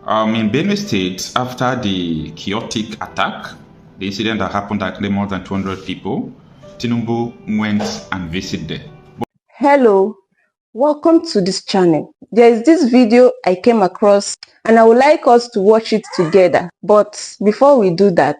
In Benue State, after the chaotic attack, the incident that happened that killed more than 200 people, Tinubu went and visited them. Hello, welcome to this channel. There is this video I came across and I would like us to watch it together. But before we do that,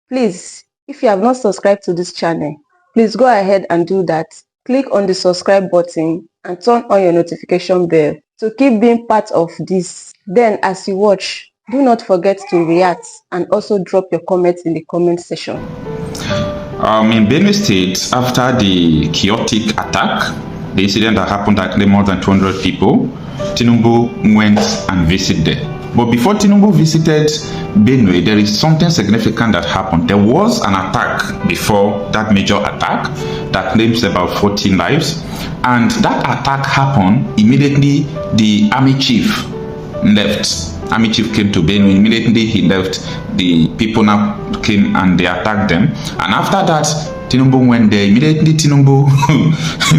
please, if you have not subscribed to this channel, please go ahead and do that. Click on the subscribe button and turn on your notification bell to keep being part of this. Then as you watch, do not forget to react and also drop your comments in the comment section. In Benue State, after the chaotic attack, the incident that happened that killed more than 200 people, Tinubu went and visited them. But before Tinubu visited Benue, there is something significant that happened. There was an attack before that major attack that claims about 14 lives. And that attack happened immediately. The army chief left. Army chief came to Benue. Immediately he left. The people now came and they attacked them. And after that, Tinubu went there. Immediately Tinubu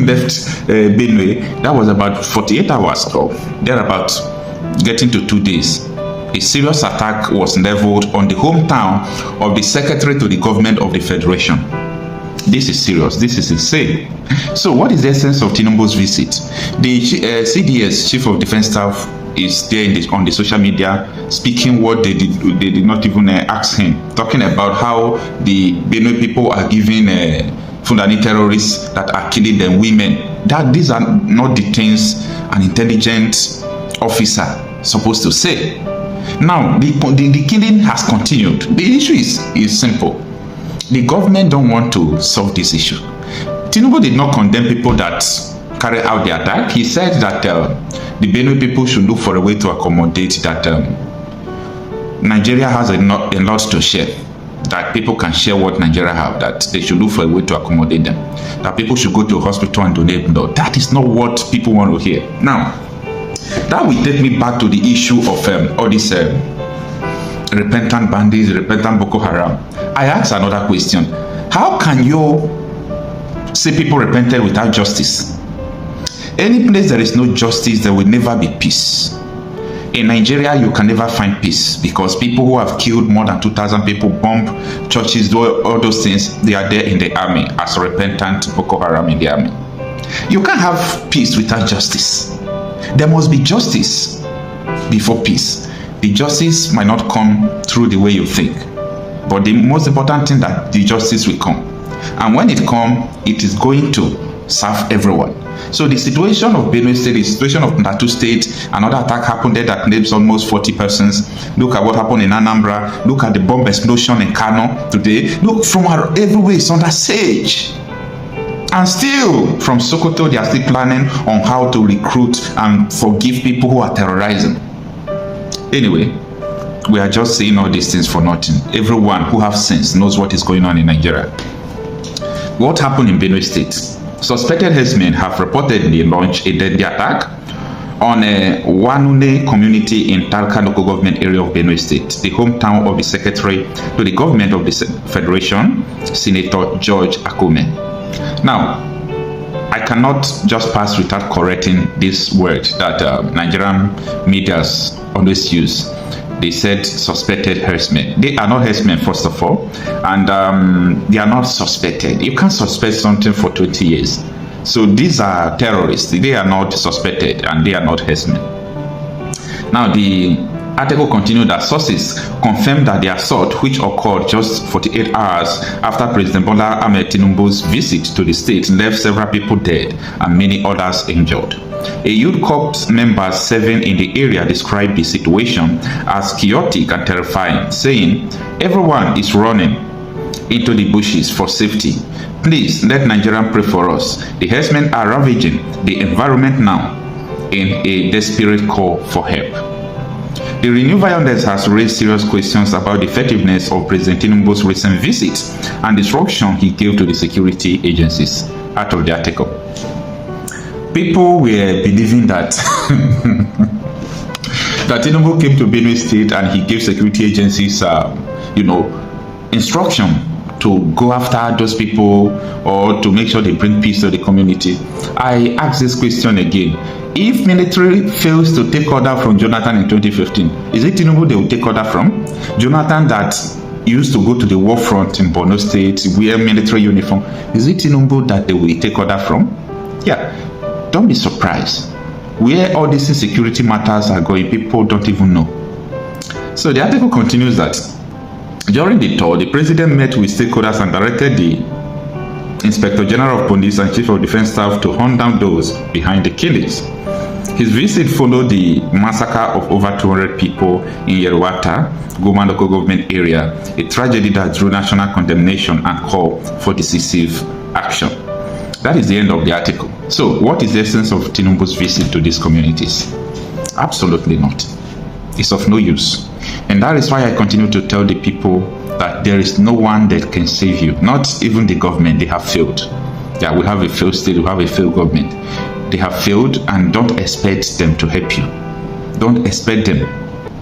left Benue. That was about 48 hours ago. Thereabout, getting to 2 days. A serious attack was leveled on the hometown of the secretary to the government of the federation. This is serious. This is insane. So what is the essence of Tinubu's visit? The CDS, Chief of Defense Staff, is there on the social media speaking what they did not even ask him, talking about how the Benue people are giving Fulani terrorists that are killing them women. That these are not the things an intelligent officer supposed to say. Now the killing has continued. The issue is simple. The government don't want to solve this issue. Tinubu did not condemn people that carry out the attack. He said that the Benue people should look for a way to accommodate that Nigeria has a lot to share. That people can share what Nigeria have. That they should look for a way to accommodate them. That people should go to a hospital and donate blood. That is not what people want to hear. Now, that will take me back to the issue of all these repentant bandits, repentant Boko Haram. I ask another question. How can you say people repented without justice? Any place there is no justice, there will never be peace. In Nigeria, you can never find peace because people who have killed more than 2,000 people, bomb churches, all those things, they are there in the army as repentant Boko Haram in the army. You can't have peace without justice. There must be justice before peace. The justice might not come through the way you think, but the most important thing that the justice will come. And when it comes, it is going to serve everyone. So the situation of Benue State, the situation of Plateau State, another attack happened there that claims almost 40 persons. Look at what happened in Anambra. Look at the bomb explosion in Kano today. Look, from everywhere it's under siege. And still, from Sokoto, they are still planning on how to recruit and forgive people who are terrorizing. Anyway, we are just saying all these things for nothing. Everyone who has sense knows what is going on in Nigeria. What happened in Benue State? Suspected herdsmen have reportedly launched a deadly attack on a Wanune community in Talca local government area of Benue State, the hometown of the secretary to the government of the Federation, Senator George Akume. Now, I cannot just pass without correcting this word that Nigerian medias always use. They said suspected herdsmen. They are not herdsmen, first of all, and they are not suspected. You can't suspect something for 20 years. So these are terrorists. They are not suspected, and they are not herdsmen. Now, the article continued that sources confirmed that the assault, which occurred just 48 hours after President Bola Ahmed Tinubu's visit to the state, left several people dead and many others injured. A youth corps member serving in the area described the situation as chaotic and terrifying, saying, "Everyone is running into the bushes for safety. Please let Nigerians pray for us. The herdsmen are ravaging the environment now," in a desperate call for help. The renewed violence has raised serious questions about the effectiveness of President Tinubu's recent visit and the instruction he gave to the security agencies. Out of the article, people were believing that that Tinubu came to Benue State and he gave security agencies, instruction to go after those people or to make sure they bring peace to the community. I ask this question again. If military fails to take order from Jonathan in 2015, is it Tinubu they will take order from? Jonathan that used to go to the war front in Benue State, wear military uniform, is it Tinubu that they will take order from? Yeah, don't be surprised. Where all these insecurity matters are going, people don't even know. So the article continues that during the tour, the president met with stakeholders and directed the Inspector General of Police and Chief of Defense Staff to hunt down those behind the killings. His visit followed the massacre of over 200 people in Yerwata, Goma local government area, a tragedy that drew national condemnation and call for decisive action. That is the end of the article. So, what is the essence of Tinubu's visit to these communities? Absolutely not. It's of no use. And that is why I continue to tell the people that there is no one that can save you. Not even the government. They have failed. Yeah, we have a failed state, we have a failed government. They have failed, and don't expect them to help you. Don't expect them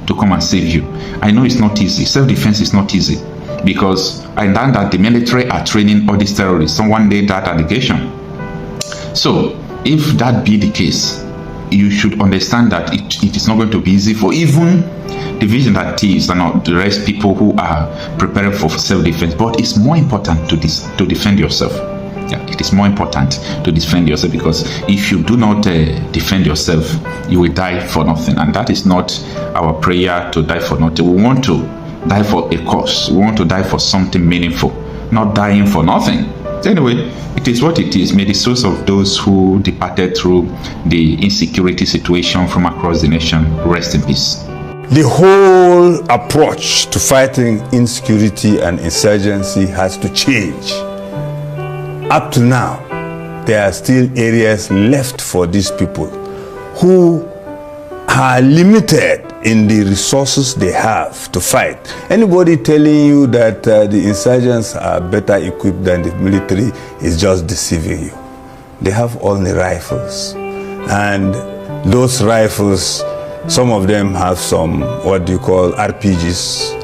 to come and save you. I know it's not easy. Self-defense is not easy, because I learned that the military are training all these terrorists. Someone made that allegation. So, if that be the case, you should understand that it is not going to be easy for even the vigilantes and the rest people who are preparing for self-defense. But it's more important to defend yourself. Yeah, it is more important to defend yourself, because if you do not defend yourself, you will die for nothing. And that is not our prayer, to die for nothing. We want to die for a cause. We want to die for something meaningful, not dying for nothing. Anyway, it is what it is. May the souls of those who departed through the insecurity situation from across the nation rest in peace. The whole approach to fighting insecurity and insurgency has to change. Up to now, there are still areas left for these people who are limited in the resources they have to fight. Anybody telling you that the insurgents are better equipped than the military is just deceiving you. They have only rifles, and those rifles, some of them have some what do you call RPGs,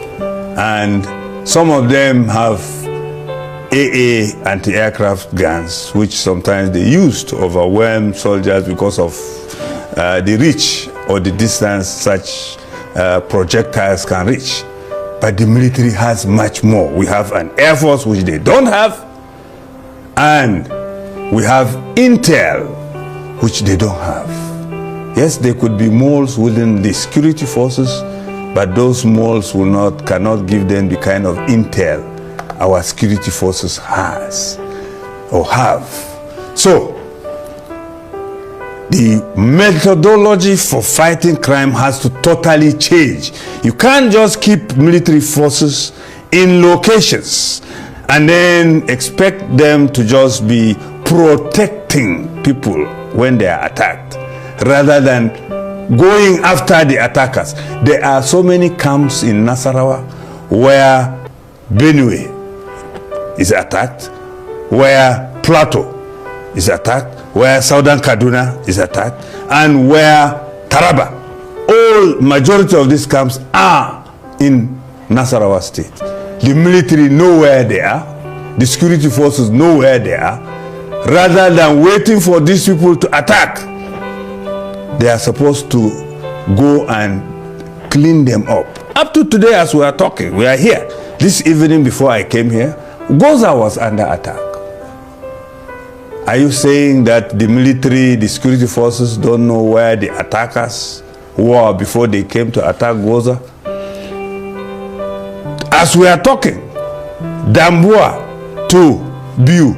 and some of them have AA anti-aircraft guns, which sometimes they use to overwhelm soldiers because of the reach or the distance such projectiles can reach. But the military has much more. We have an air force which they don't have, and we have intel which they don't have. Yes, there could be moles within the security forces, but those moles cannot give them the kind of intel our security forces has or have. So, the methodology for fighting crime has to totally change. You can't just keep military forces in locations and then expect them to just be protecting people when they are attacked, rather than going after the attackers. There are so many camps in Nasarawa where Benue is attacked, where Plateau is attacked, where Southern Kaduna is attacked, and where Taraba. All majority of these camps are in Nasarawa state. The military know where they are, the security forces know where they are. Rather than waiting for these people to attack, they are supposed to go and clean them up. Up to today, as we are talking, we are here. This evening before I came here, Goza was under attack. Are you saying that the military, the security forces don't know where the attackers were before they came to attack Goza? As we are talking, Dambua to Biu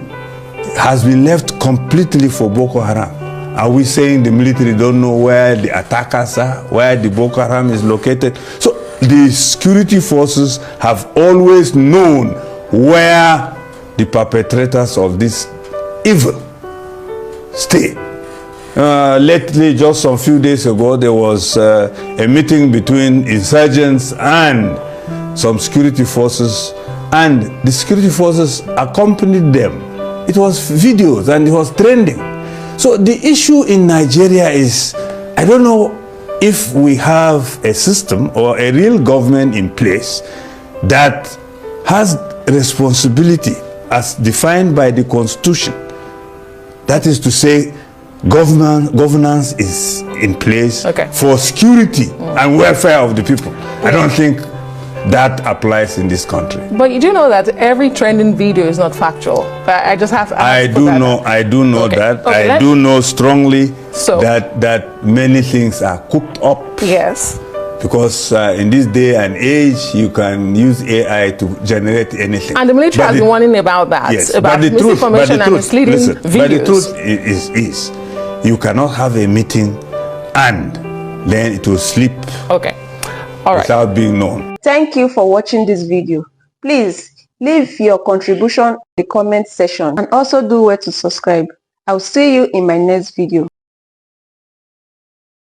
has been left completely for Boko Haram. Are we saying the military don't know where the attackers are, where the Boko Haram is located? So the security forces have always known where the perpetrators of this evil stay. Lately, just some few days ago, there was a meeting between insurgents and some security forces, and the security forces accompanied them. It was videos and it was trending. So the issue in Nigeria is, I don't know if we have a system or a real government in place that has responsibility as defined by the Constitution. That is to say, governance is in place for security and welfare of the people. I don't think that applies in this country. But you do know that every trending video is not factual. I just have to ask I do know that. I do know strongly that many things are cooked up. Yes. Because in this day and age, you can use AI to generate anything. And the military has been warning about that. Yes, about misinformation and misleading videos. But the truth is, you cannot have a meeting and then it will slip without being known. Thank you for watching this video. Please leave your contribution in the comment section and also do well to subscribe. I'll see you in my next video.